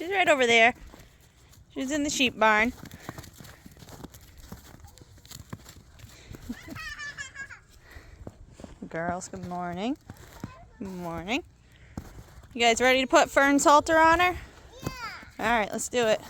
She's right over there. She's in the sheep barn. Girls, good morning. Good morning. You guys ready to put Fern's halter on her? Yeah. Alright, let's do it.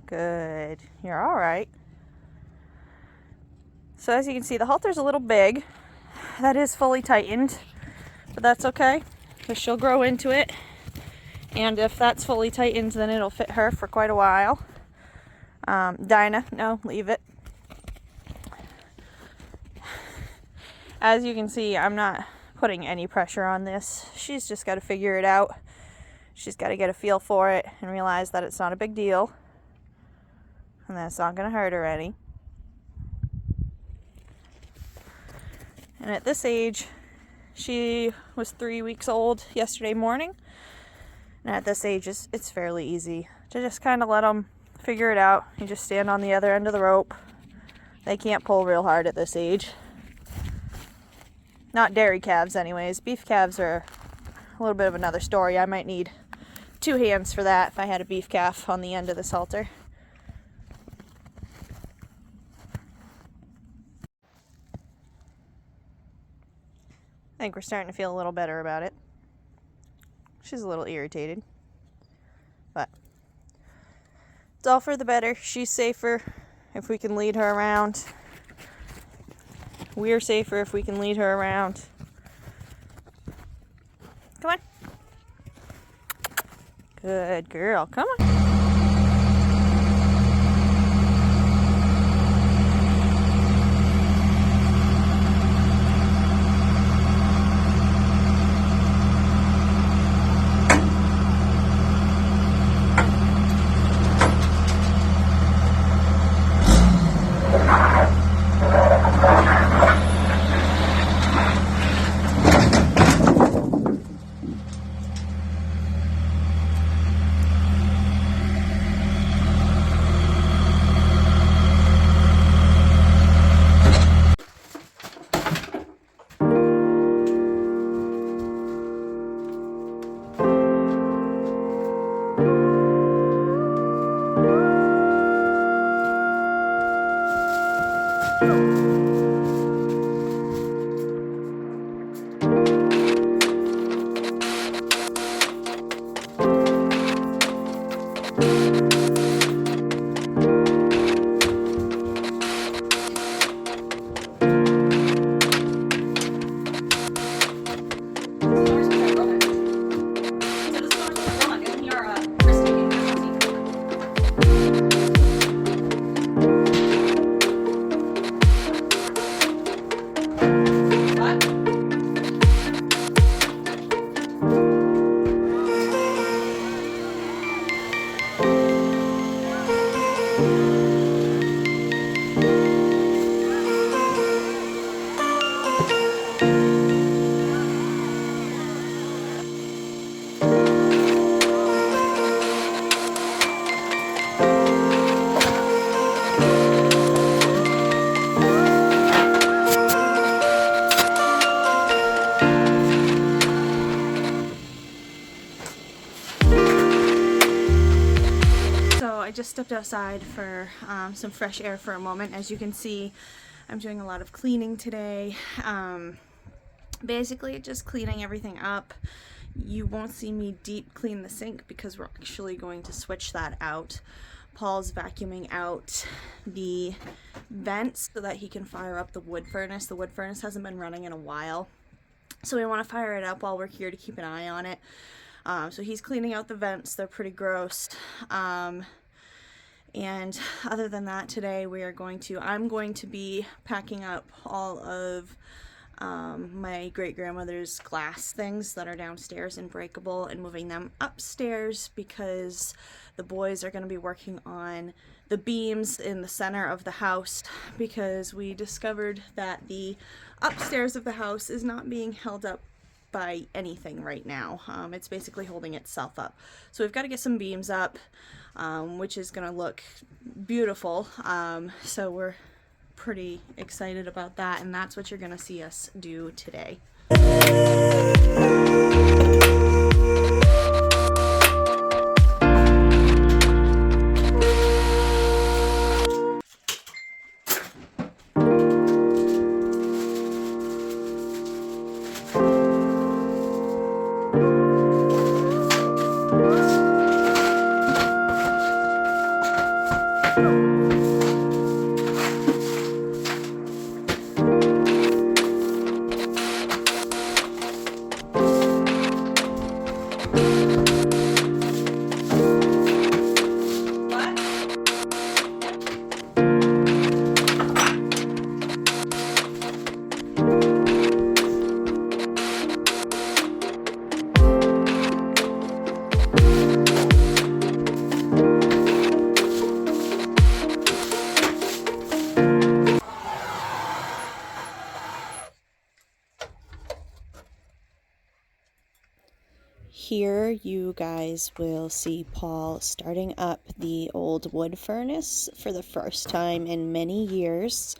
Good. You're all right. So as you can see, the halter's a little big. That is fully tightened, but that's okay because she'll grow into it. And if that's fully tightened, then it'll fit her for quite a while. Dinah, no, leave it. As you can see, I'm not putting any pressure on this. She's just got to figure it out. She's got to get a feel for it and realize that it's not a big deal. And that's not going to hurt her any. And at this age, she was 3 weeks old yesterday morning. And at this age, it's fairly easy to just kind of let them figure it out. You just stand on the other end of the rope. They can't pull real hard at this age. Not dairy calves anyways. Beef calves are a little bit of another story. I might need 2 hands for that if I had a beef calf on the end of this halter. I think we're starting to feel a little better about it. She's a little irritated, but it's all for the better. She's safer if we can lead her around. We're safer if we can lead her around. Come on. Good girl. Come on. I just stepped outside for some fresh air for a moment. As you can see, I'm doing a lot of cleaning today. Basically just cleaning everything up. You won't see me deep clean the sink because we're actually going to switch that out. Paul's vacuuming out the vents so that he can fire up the wood furnace. The wood furnace hasn't been running in a while, so we want to fire it up while we're here to keep an eye on it. So he's cleaning out the vents. They're pretty gross. And other than that, today I'm going to be packing up all of my great-grandmother's glass things that are downstairs and breakable and moving them upstairs, because the boys are going to be working on the beams in the center of the house, because we discovered that the upstairs of the house is not being held up by anything right now. It's basically holding itself up. So we've got to get some beams up, which is going to look beautiful. So we're pretty excited about that, and that's what you're going to see us do today. Here you guys will see Paul starting up the old wood furnace for the first time in many years.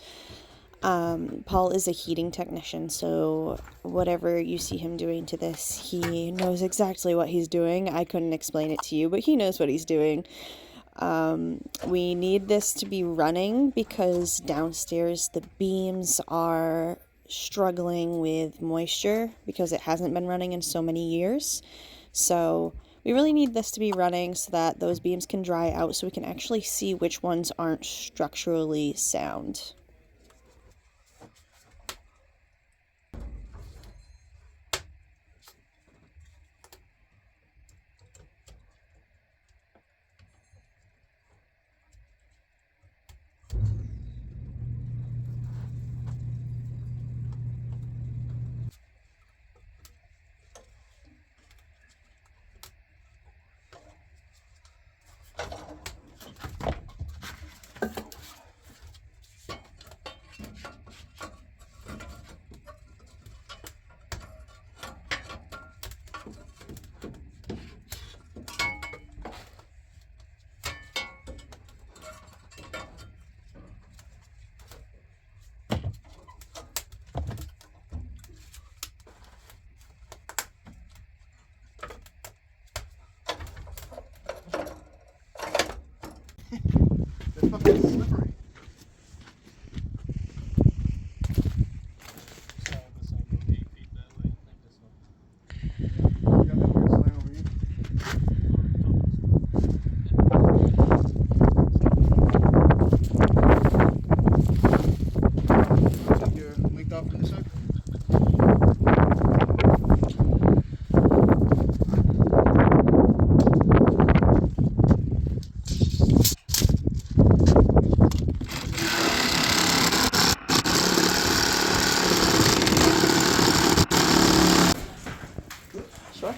Paul is a heating technician, so whatever you see him doing to this, he knows exactly what he's doing. I couldn't explain it to you, but he knows what he's doing. We need this to be running because downstairs the beams are struggling with moisture because it hasn't been running in so many years. So we really need this to be running so that those beams can dry out, so we can actually see which ones aren't structurally sound. They're fucking slippery. You got that weird sign over here? Think you're linked off from this side? Sure.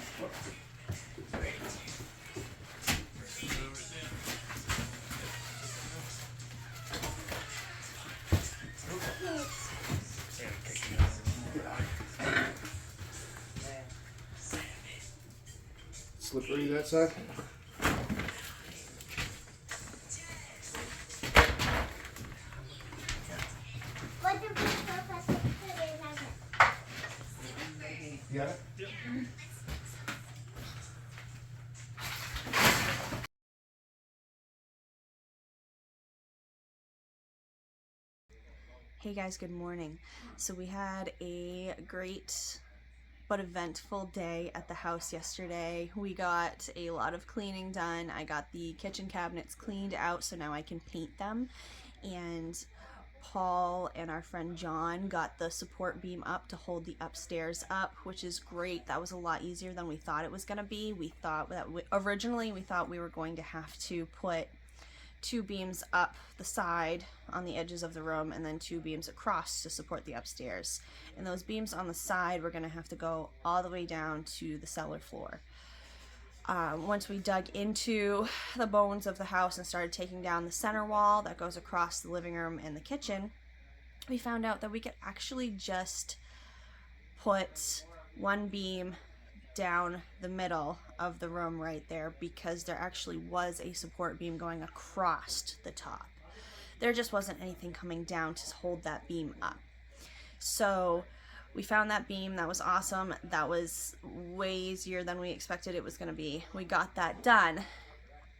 Slippery that side? You got it? Yep. Hey guys, good morning. So we had a great but eventful day at the house yesterday. We got a lot of cleaning done. I got the kitchen cabinets cleaned out so now I can paint them. And Paul and our friend John got the support beam up to hold the upstairs up, which is great. That was a lot easier than we thought it was going to be. We thought that originally we thought we were going to have to put 2 beams up the side on the edges of the room and then 2 beams across to support the upstairs. And those beams on the side were going to have to go all the way down to the cellar floor. Once we dug into the bones of the house and started taking down the center wall that goes across the living room and the kitchen, we found out that we could actually just put 1 beam down the middle of the room right there, because there actually was a support beam going across the top. There just wasn't anything coming down to hold that beam up. So we found that beam. That was awesome. That was way easier than we expected it was going to be. We got that done.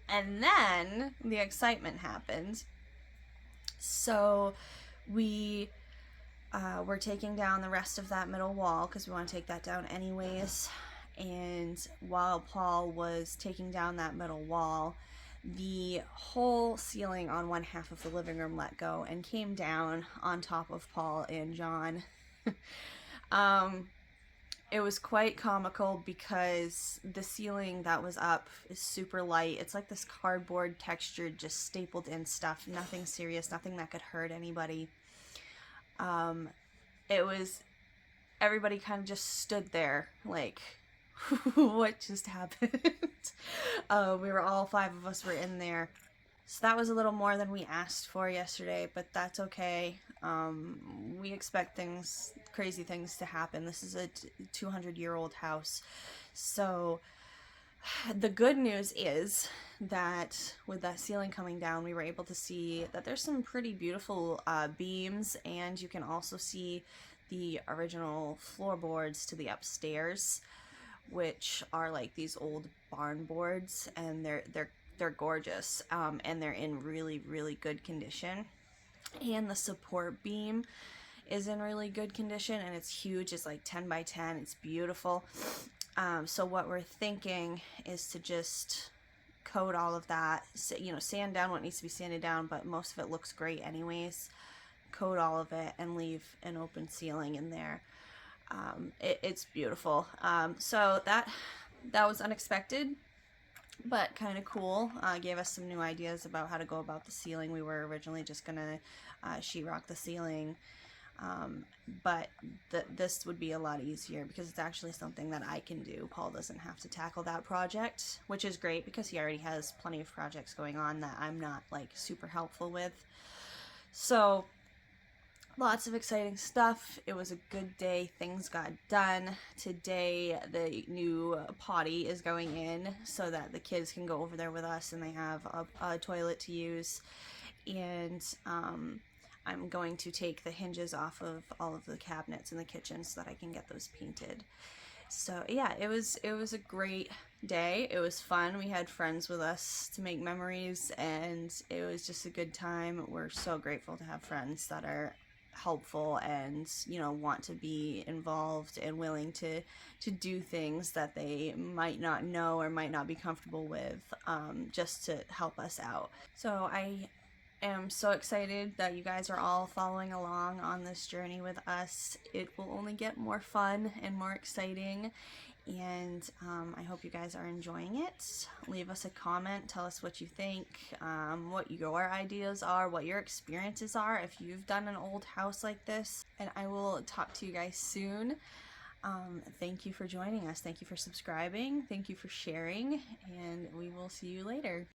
And then the excitement happened. So we were taking down the rest of that middle wall because we want to take that down anyways. And while Paul was taking down that middle wall, the whole ceiling on one half of the living room let go and came down on top of Paul and John. It was quite comical because the ceiling that was up is super light. It's like this cardboard textured, just stapled in stuff. Nothing serious, nothing that could hurt anybody. It was, everybody kind of just stood there like, what just happened? We were all 5 of us were in there. So that was a little more than we asked for yesterday, but that's okay. We expect crazy things to happen. This is a 200-year-old house. So the good news is that with that ceiling coming down, we were able to see that there's some pretty beautiful beams, and you can also see the original floorboards to the upstairs, which are like these old barn boards, and they're gorgeous, and they're in really, really good condition. And the support beam is in really good condition, and it's huge. It's like 10 by 10. It's beautiful. So what we're thinking is to just coat all of that, sand down what needs to be sanded down, but most of it looks great anyways. Coat all of it and leave an open ceiling in there. It's beautiful. So that was unexpected, but kind of cool. Gave us some new ideas about how to go about the ceiling. We were originally just gonna sheetrock the ceiling, but this would be a lot easier because it's actually something that I can do. Paul doesn't have to tackle that project, which is great because he already has plenty of projects going on that I'm not like super helpful with. So lots of exciting stuff. It was a good day. Things got done. Today, the new potty is going in so that the kids can go over there with us and they have a toilet to use. And I'm going to take the hinges off of all of the cabinets in the kitchen so that I can get those painted. So yeah, it was a great day. It was fun. We had friends with us to make memories, and it was just a good time. We're so grateful to have friends that are helpful and want to be involved and willing to do things that they might not know or might not be comfortable with, just to help us out. So I am so excited that you guys are all following along on this journey with us. It will only get more fun and more exciting, and I hope you guys are enjoying it. Leave us a comment, tell us what you think, what your ideas are, what your experiences are if you've done an old house like this, and I will talk to you guys soon. Thank you for joining us, thank you for subscribing, thank you for sharing, and we will see you later.